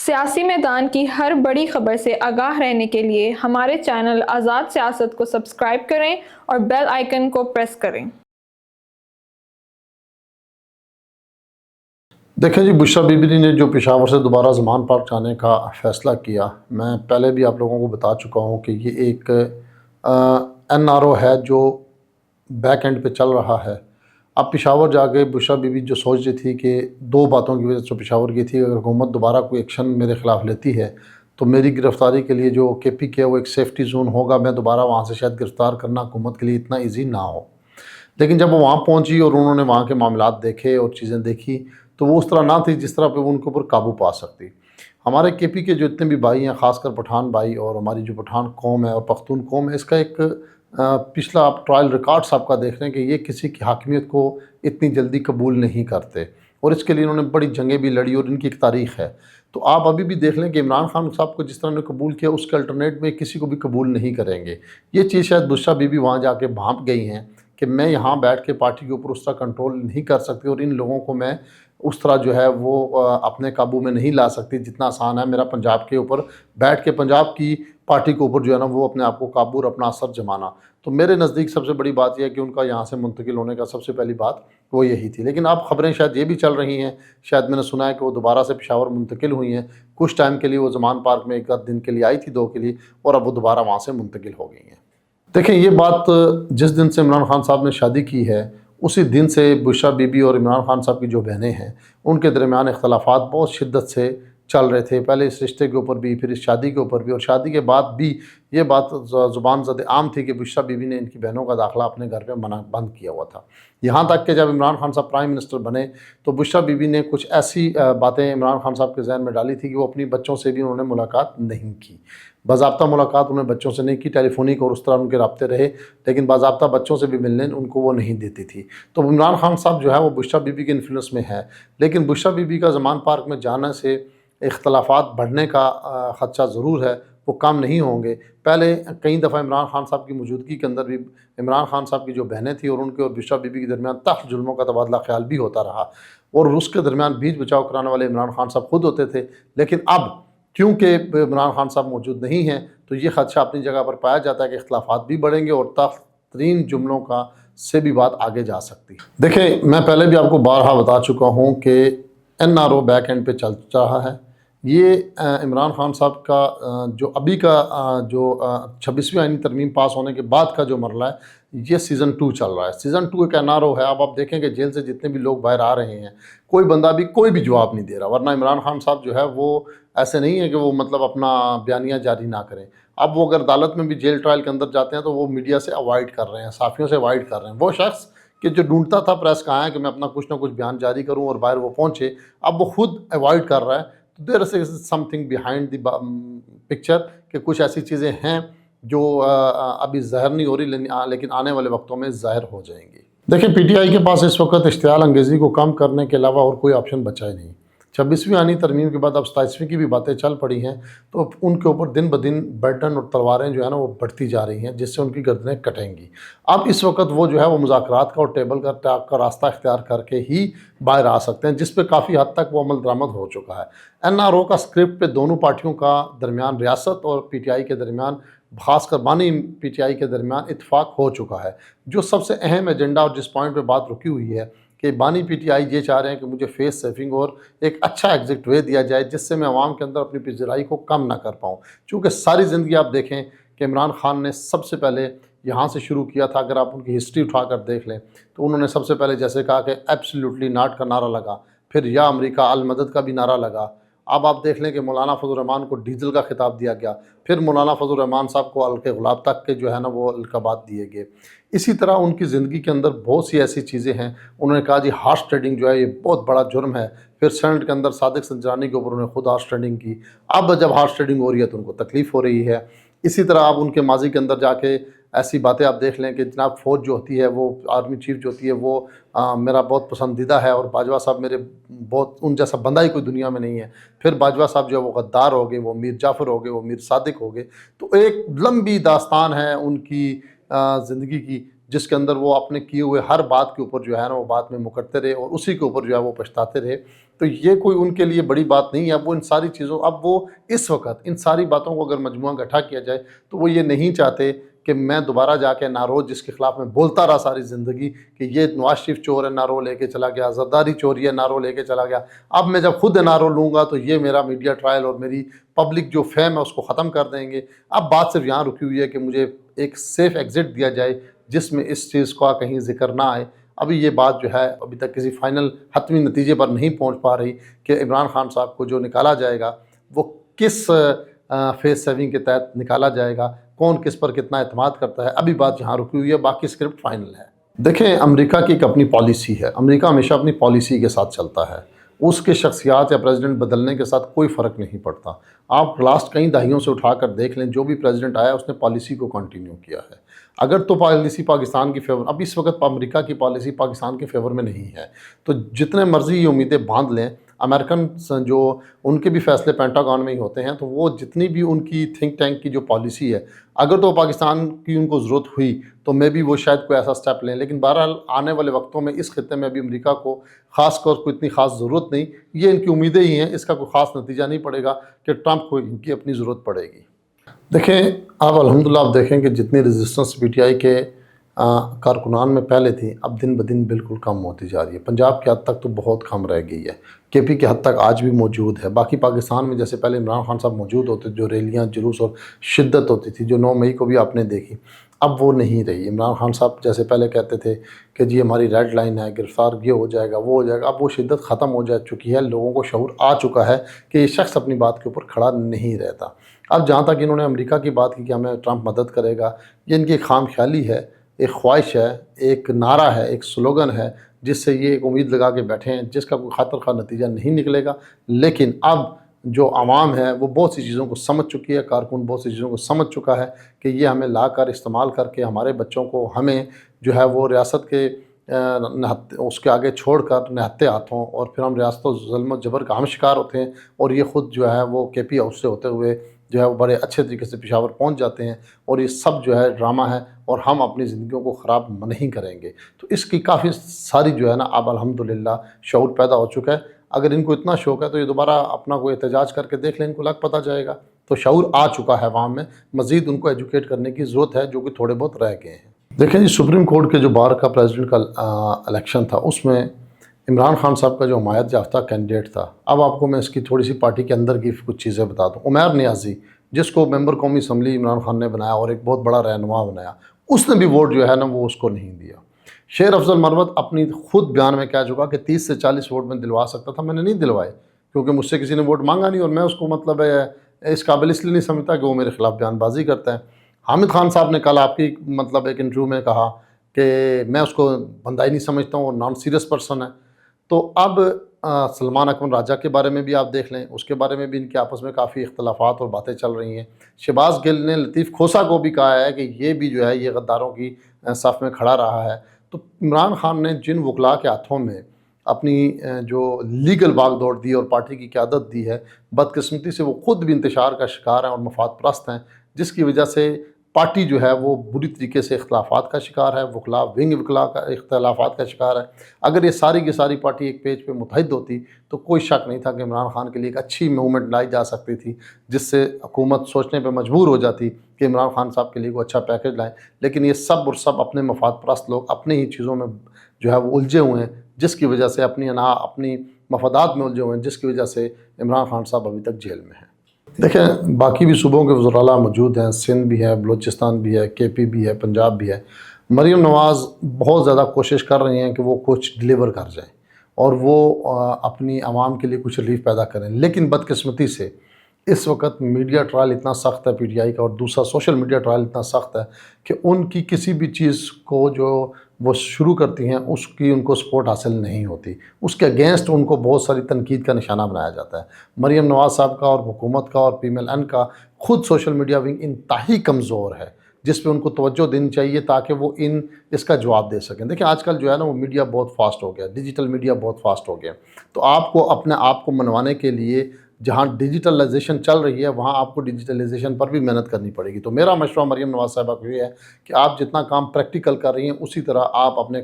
سیاسی میدان کی ہر بڑی خبر سے آگاہ رہنے کے لیے ہمارے چینل آزاد سیاست کو سبسکرائب کریں اور بیل آئیکن کو پریس کریں۔ دیکھیں جی، بشریٰ بی بی نے جو پشاور سے دوبارہ زمان پارک جانے کا فیصلہ کیا، میں پہلے بھی آپ لوگوں کو بتا چکا ہوں کہ یہ ایک این آر او ہے جو بیک اینڈ پہ چل رہا ہے۔ اب پشاور جا کے بشریٰ بی بی جو سوچ رہی تھی کہ دو باتوں کی وجہ سے پشاور کی تھی، اگر حکومت دوبارہ کوئی ایکشن میرے خلاف لیتی ہے تو میری گرفتاری کے لیے جو کے پی کے وہ ایک سیفٹی زون ہوگا، میں دوبارہ وہاں سے شاید گرفتار کرنا حکومت کے لیے اتنا ایزی نہ ہو۔ لیکن جب وہ وہاں پہنچی اور انہوں نے وہاں کے معاملات دیکھے اور چیزیں دیکھی تو وہ اس طرح نہ تھی جس طرح پہ وہ ان کے اوپر قابو پا سکتی۔ ہمارے کے پی کے جو اتنے بھی بھائی ہیں، خاص کر پٹھان بھائی اور ہماری جو پٹھان قوم ہے اور پختون قوم ہے، اس کا ایک پچھلا آپ ٹرائل ریکارڈ صاحب کا دیکھ رہے ہیں کہ یہ کسی کی حاکمیت کو اتنی جلدی قبول نہیں کرتے، اور اس کے لیے انہوں نے بڑی جنگیں بھی لڑی اور ان کی ایک تاریخ ہے۔ تو آپ ابھی بھی دیکھ لیں کہ عمران خان صاحب کو جس طرح نے قبول کیا، اس کے الٹرنیٹ میں کسی کو بھی قبول نہیں کریں گے۔ یہ چیز شاید بشریٰ بی بی وہاں جا کے بھانپ گئی ہیں کہ میں یہاں بیٹھ کے پارٹی کے اوپر اس طرح کنٹرول نہیں کر سکتی، اور ان لوگوں کو میں اس طرح جو ہے وہ اپنے قابو میں نہیں لا سکتی جتنا آسان ہے میرا پنجاب کے اوپر بیٹھ کے پنجاب کی پارٹی کے اوپر جو ہے نا وہ اپنے آپ کو قابو اور اپنا اثر جمانا۔ تو میرے نزدیک سب سے بڑی بات یہ ہے کہ ان کا یہاں سے منتقل ہونے کا سب سے پہلی بات وہ یہی تھی۔ لیکن اب خبریں شاید یہ بھی چل رہی ہیں، شاید میں نے سنا ہے کہ وہ دوبارہ سے پشاور منتقل ہوئی ہیں۔ کچھ ٹائم کے لیے وہ زمان پارک میں ایک آدھ دن کے لیے آئی تھی، 2 کے لیے، اور اب وہ دوبارہ وہاں سے منتقل ہو گئی ہیں۔ دیکھیں، یہ بات جس دن سے عمران خان صاحب نے شادی کی ہے، اسی دن سے بشریٰ بی بی اور عمران خان صاحب کی جو بہنیں ہیں ان کے درمیان اختلافات بہت شدت سے چل رہے تھے، پہلے اس رشتے کے اوپر بھی، پھر اس شادی کے اوپر بھی، اور شادی کے بعد بھی یہ بات زبان زد عام تھی کہ بشریٰ بی بی نے ان کی بہنوں کا داخلہ اپنے گھر پہ منع بند کیا ہوا تھا۔ یہاں تک کہ جب عمران خان صاحب پرائم منسٹر بنے تو بشریٰ بی بی نے کچھ ایسی باتیں عمران خان صاحب کے ذہن میں ڈالی تھی کہ وہ اپنی بچوں سے بھی انہوں نے ملاقات نہیں کی۔ باضابطہ ملاقات انہیں بچوں سے نہیں کی، ٹیلی فونک اور اس طرح ان کے رابطے رہے، لیکن باضابطہ بچوں سے بھی ملنے ان کو وہ نہیں دیتی تھی۔ تو عمران خان صاحب جو ہے وہ بشریٰ بی بی کے انفلوئنس میں ہے، لیکن بشریٰ بی بی کا زمان پارک میں جانے سے اختلافات بڑھنے کا خدشہ ضرور ہے، وہ کم نہیں ہوں گے۔ پہلے کئی دفعہ عمران خان صاحب کی موجودگی کے اندر بھی عمران خان صاحب کی جو بہنیں تھیں اور ان کے اور بشریٰ بی بی کے درمیان تلخ ظلموں کا تبادلہ خیال بھی ہوتا رہا، اور اس کے درمیان بیچ بچاؤ کرانے والے عمران خان صاحب خود ہوتے تھے۔ لیکن اب کیونکہ عمران خان صاحب موجود نہیں ہیں تو یہ خدشہ اپنی جگہ پر پایا جاتا ہے کہ اختلافات بھی بڑھیں گے اور تلخ ترین جملوں کا سے بھی بات آگے جا سکتی ہے۔ دیکھیں، میں پہلے بھی آپ کو بارہا بتا چکا ہوں کہ N R O back end پہ چل رہا ہے۔ یہ عمران خان صاحب کا جو ابھی کا جو 26ویں آئینی ترمیم پاس ہونے کے بعد کا جو مرحلہ ہے، یہ سیزن 2 چل رہا ہے۔ سیزن 2 ایک این آر او ہے۔ اب آپ دیکھیں کہ جیل سے جتنے بھی لوگ باہر آ رہے ہیں، کوئی بندہ بھی کوئی بھی جواب نہیں دے رہا، ورنہ عمران خان صاحب جو ہے وہ ایسے نہیں ہے کہ وہ مطلب اپنا بیانیہ جاری نہ کریں۔ اب وہ اگر عدالت میں بھی جیل ٹرائل کے اندر جاتے ہیں تو وہ میڈیا سے اوائڈ کر رہے ہیں، صحافیوں سے اوائڈ کر رہے ہیں۔ وہ شخص کہ جو ڈھونڈتا تھا پریس کا ہے کہ میں اپنا کچھ نہ کچھ بیان جاری کروں اور باہر وہ پہنچے، اب وہ خود اوائڈ کر رہا ہے۔ There is something behind the picture, کہ کچھ ایسی چیزیں ہیں جو ابھی ظاہر نہیں ہو رہی لیکن آنے والے وقتوں میں ظاہر ہو جائیں گی۔ دیکھیں، پی ٹی آئی کے پاس اس وقت اشتعال انگیزی کو کم کرنے کے علاوہ اور کوئی آپشن بچا ہی نہیں۔ 26ویں آئینی ترمیم کے بعد اب 27ویں کی بھی باتیں چل پڑی ہیں، تو ان کے اوپر دن بدن برڈن اور تلواریں جو ہے نا وہ بڑھتی جا رہی ہیں، جس سے ان کی گردنیں کٹیں گی۔ اب اس وقت وہ جو ہے وہ مذاکرات کا اور ٹیبل کا ٹاک کا راستہ اختیار کر کے ہی باہر آ سکتے ہیں، جس پہ کافی حد تک وہ عمل درآمد ہو چکا ہے۔ این آر او کا اسکرپٹ پہ دونوں پارٹیوں کا درمیان، ریاست اور پی ٹی آئی کے درمیان، خاص کر بانی پی ٹی آئی کے درمیان اتفاق ہو چکا ہے۔ جو سب سے اہم ایجنڈا اور جس پوائنٹ پہ بات رکی ہوئی ہے کہ بانی پی ٹی آئی یہ چاہ رہے ہیں کہ مجھے فیس سیفنگ اور ایک اچھا ایگزٹ وے دیا جائے جس سے میں عوام کے اندر اپنی پذیرائی کو کم نہ کر پاؤں، چونکہ ساری زندگی آپ دیکھیں کہ عمران خان نے سب سے پہلے یہاں سے شروع کیا تھا۔ اگر آپ ان کی ہسٹری اٹھا کر دیکھ لیں تو انہوں نے سب سے پہلے جیسے کہا کہ ایبسلیوٹلی ناٹ کا نعرہ لگا، پھر یا امریکہ المدد کا بھی نعرہ لگا۔ اب آپ دیکھ لیں کہ مولانا فضل الرحمان کو ڈیزل کا خطاب دیا گیا، پھر مولانا فضل الرحمان صاحب کو الق غلاب تک کے جو ہے نا وہ القابات دیے گئے۔ اسی طرح ان کی زندگی کے اندر بہت سی ایسی چیزیں ہیں۔ انہوں نے کہا جی ہارس ٹریڈنگ جو ہے یہ بہت بڑا جرم ہے، پھر سینٹ کے اندر صادق سنجرانی کے اوپر انہوں نے خود ہارس ٹریڈنگ کی۔ اب جب ہارس ٹریڈنگ ہو رہی ہے تو ان کو تکلیف ہو رہی ہے۔ اسی طرح آپ ان کے ماضی کے اندر جا کے ایسی باتیں آپ دیکھ لیں کہ جناب فوج جو ہوتی ہے، وہ آرمی چیف جو ہوتی ہے، وہ میرا بہت پسندیدہ ہے اور باجوہ صاحب میرے بہت ان جیسا بندہ ہی کوئی دنیا میں نہیں ہے۔ پھر باجوہ صاحب جو ہے وہ غدار ہو گئے، وہ میر جعفر ہو گئے، وہ میر صادق ہو گئے۔ تو ایک لمبی داستان ہے ان کی زندگی کی، جس کے اندر وہ اپنے کیے ہوئے ہر بات کے اوپر جو ہے نا وہ بات میں مکرتے رہے اور اسی کے اوپر جو ہے وہ پچھتاتے رہے. تو یہ کوئی ان کے لیے بڑی بات نہیں ہے. اب وہ ان ساری چیزوں وہ اس وقت ان ساری باتوں کو اگر مجموعہ اکٹھا کیا جائے تو وہ یہ نہیں چاہتے کہ میں دوبارہ جا کے نارو جس کے خلاف میں بولتا رہا ساری زندگی کہ یہ نواز شریف چور ہے نارو لے کے چلا گیا, زرداری چوری ہے نارو لے کے چلا گیا, اب میں جب خود نارو لوں گا تو یہ میرا میڈیا ٹرائل اور میری پبلک جو فیم ہے اس کو ختم کر دیں گے. اب بات صرف یہاں رکی ہوئی ہے کہ مجھے ایک سیف ایگزٹ دیا جائے جس میں اس چیز کا کہیں ذکر نہ آئے. ابھی یہ بات جو ہے ابھی تک کسی فائنل حتمی نتیجے پر نہیں پہنچ پا رہی کہ عمران خان صاحب کو جو نکالا جائے گا وہ کس فیس سیونگ کے تحت نکالا جائے گا, کون کس پر کتنا اعتماد کرتا ہے. ابھی بات یہاں رکی ہوئی ہے, باقی اسکرپٹ فائنل ہے. دیکھیں امریکہ کی ایک اپنی پالیسی ہے, امریکہ ہمیشہ اپنی پالیسی کے ساتھ چلتا ہے, اس کے شخصیات یا پریزیڈنٹ بدلنے کے ساتھ کوئی فرق نہیں پڑتا. آپ لاسٹ کئی دہائیوں سے اٹھا کر دیکھ لیں جو بھی پریزیڈنٹ آیا اس نے پالیسی کو کنٹینیو کیا ہے. اگر تو پالیسی پاکستان کی فیور, اب اس وقت امریکہ کی پالیسی پاکستان کے فیور میں نہیں ہے تو جتنے مرضی یہ امیدیں باندھ لیں, امریکن جو ان کے بھی فیصلے پینٹاگون میں ہی ہوتے ہیں, تو وہ جتنی بھی ان کی تھنک ٹینک کی جو پالیسی ہے اگر تو پاکستان کی ان کو ضرورت ہوئی تو میں بھی وہ شاید کوئی ایسا سٹیپ لیں. لیکن بہرحال آنے والے وقتوں میں اس خطے میں ابھی امریکہ کو خاص طور کوئی اتنی خاص ضرورت نہیں, یہ ان کی امیدیں ہی ہیں, اس کا کوئی خاص نتیجہ نہیں پڑے گا کہ ٹرمپ کو ان کی اپنی ضرورت پڑے گی. دیکھیں اب الحمدللہ آپ دیکھیں کہ جتنی ریزسٹنس پی ٹی آئی کے کارکنان میں پہلے تھی اب دن بدن بالکل کم ہوتی جا رہی ہے. پنجاب کی حد تک تو بہت کم رہ گئی ہے, کے پی کی حد تک آج بھی موجود ہے. باقی پاکستان میں جیسے پہلے عمران خان صاحب موجود ہوتے جو ریلیاں جلوس اور شدت ہوتی تھی جو 9 مئی کو بھی آپ نے دیکھی, اب وہ نہیں رہی. عمران خان صاحب جیسے پہلے کہتے تھے کہ جی ہماری ریڈ لائن ہے, گرفتار یہ ہو جائے گا وہ ہو جائے گا, اب وہ شدت ختم ہو جا چکی ہے. لوگوں کو شعور آ چکا ہے کہ یہ شخص اپنی بات کے اوپر کھڑا نہیں رہتا. اب جہاں تک انہوں نے امریکہ کی بات کی کہ ہمیں ٹرمپ مدد کرے گا, یہ ان کی ایک خام خیالی ہے, ایک خواہش ہے, ایک نعرہ ہے, ایک سلوگن ہے جس سے یہ ایک امید لگا کے بیٹھے ہیں جس کا کوئی خاطر خواہ نتیجہ نہیں نکلے گا. لیکن اب جو عوام ہے وہ بہت سی چیزوں کو سمجھ چکی ہے, کارکن بہت سی چیزوں کو سمجھ چکا ہے کہ یہ ہمیں لا کر استعمال کر کے ہمارے بچوں کو ہمیں جو ہے وہ ریاست کے اس کے آگے چھوڑ کر نہتے ہاتھوں, اور پھر ہم ریاست و ظلم و جبر کا ہم شکار ہوتے ہیں, اور یہ خود جو ہے وہ کے پی ہاؤس سے ہوتے ہوئے جو ہے وہ بڑے اچھے طریقے سے پشاور پہنچ جاتے ہیں, اور یہ سب جو ہے ڈرامہ ہے اور ہم اپنی زندگیوں کو خراب نہیں کریں گے. تو اس کی کافی ساری جو ہے نا اب الحمدللہ شعور پیدا ہو چکا ہے. اگر ان کو اتنا شوق ہے تو یہ دوبارہ اپنا کوئی احتجاج کر کے دیکھ لیں, ان کو لگ پتہ جائے گا. تو شعور آ چکا ہے عوام میں, مزید ان کو ایجوکیٹ کرنے کی ضرورت ہے جو کہ تھوڑے بہت رہ گئے ہیں. دیکھیں جی سپریم کورٹ کے جو بار کا پریزیڈنٹ کا الیکشن تھا اس میں عمران خان صاحب کا جو حمایت یافتہ کینڈیڈیٹ تھا, اب آپ کو میں اس کی تھوڑی سی پارٹی کے اندر کی کچھ چیزیں بتا دوں. عمیر نیازی جس کو ممبر قومی اسمبلی عمران خان نے بنایا اور ایک بہت بڑا رہنما بنایا, اس نے بھی ووٹ جو ہے نا وہ اس کو نہیں دیا. شیر افضل مروت اپنی خود بیان میں کہہ چکا کہ 30 سے 40 ووٹ میں دلوا سکتا تھا, میں نے نہیں دلوائے کیونکہ مجھ سے کسی نے ووٹ مانگا نہیں, اور میں اس کو مطلب اس قابل اس لیے نہیں سمجھتا کہ وہ میرے خلاف بیان بازی کرتا ہے. حامد خان صاحب نے کل آپ کی مطلب ایک انٹرویو میں کہا کہ میں اس کو بندہ ہی نہیں سمجھتا ہوں اور نان سیریس پرسن ہے. تو اب سلمان اکمل راجہ کے بارے میں بھی آپ دیکھ لیں, اس کے بارے میں بھی ان کے آپس میں کافی اختلافات اور باتیں چل رہی ہیں. شہباز گل نے لطیف کھوسہ کو بھی کہا ہے کہ یہ بھی جو ہے یہ غداروں کی صف میں کھڑا رہا ہے. تو عمران خان نے جن وکلاء کے ہاتھوں میں اپنی جو لیگل باغ دوڑ دی اور پارٹی کی قیادت دی ہے, بدقسمتی سے وہ خود بھی انتشار کا شکار ہیں اور مفاد پرست ہیں, جس کی وجہ سے پارٹی جو ہے وہ بری طریقے سے اختلافات کا شکار ہے, وکلاء ونگ وکلاء کا اختلافات کا شکار ہے. اگر یہ ساری کی ساری پارٹی ایک پیج پہ متحد ہوتی تو کوئی شک نہیں تھا کہ عمران خان کے لیے ایک اچھی موومنٹ لائی جا سکتی تھی, جس سے حکومت سوچنے پہ مجبور ہو جاتی کہ عمران خان صاحب کے لیے کوئی اچھا پیکج لائیں. لیکن یہ سب اور سب اپنے مفاد پرست لوگ اپنے ہی چیزوں میں جو ہے وہ الجھے ہوئے ہیں, جس کی وجہ سے اپنی مفادات میں الجھے ہوئے ہیں, جس کی وجہ سے عمران خان صاحب ابھی تک جیل میں ہیں. دیکھیں باقی بھی صوبوں کے وزراء موجود ہیں, سندھ بھی ہے, بلوچستان بھی ہے, کے پی بھی ہے, پنجاب بھی ہے. مریم نواز بہت زیادہ کوشش کر رہی ہیں کہ وہ کچھ ڈیلیور کر جائیں اور وہ اپنی عوام کے لیے کچھ ریلیف پیدا کریں. لیکن بدقسمتی سے اس وقت میڈیا ٹرائل اتنا سخت ہے پی ٹی آئی کا, اور دوسرا سوشل میڈیا ٹرائل اتنا سخت ہے کہ ان کی کسی بھی چیز کو جو وہ شروع کرتی ہیں اس کی ان کو سپورٹ حاصل نہیں ہوتی, اس کے اگینسٹ ان کو بہت ساری تنقید کا نشانہ بنایا جاتا ہے. مریم نواز صاحب کا اور حکومت کا اور پی ایم ایل این کا خود سوشل میڈیا ونگ انتہائی کمزور ہے, جس پہ ان کو توجہ دینی چاہیے تاکہ وہ اس کا جواب دے سکیں. دیکھیں آج کل جو ہے نا وہ میڈیا بہت فاسٹ ہو گیا, ڈیجیٹل میڈیا بہت فاسٹ ہو گیا, تو آپ کو اپنے آپ کو منوانے کے لیے جہاں ڈیجیٹلائزیشن چل رہی ہے وہاں آپ کو ڈیجیٹلائزیشن پر بھی محنت کرنی پڑے گی. تو میرا مشورہ مریم نواز صاحبہ کو یہ ہے کہ آپ جتنا کام پریکٹیکل کر رہی ہیں اسی طرح آپ اپنے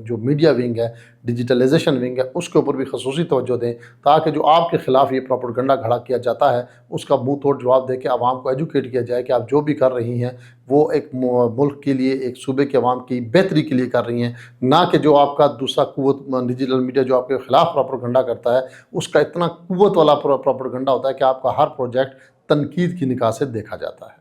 جو میڈیا ونگ ہے، ڈیجیٹلائزیشن ونگ ہے، اس کے اوپر بھی خصوصی توجہ دیں، تاکہ جو آپ کے خلاف یہ پروپیگنڈا کھڑا کیا جاتا ہے اس کا منہ توڑ جواب دے کے عوام کو ایجوکیٹ کیا جائے کہ آپ جو بھی کر رہی ہیں وہ ایک ملک کے لیے، ایک صوبے کے عوام کی بہتری کے لیے کر رہی ہیں، نہ کہ جو آپ کا دوسرا قوت ڈیجیٹل میڈیا جو آپ کے خلاف پروپیگنڈا کرتا ہے اس کا اتنا قوت والا پروپیگنڈا ہوتا ہے کہ آپ کا ہر پروجیکٹ تنقید کی نگاہ سے دیکھا جاتا ہے.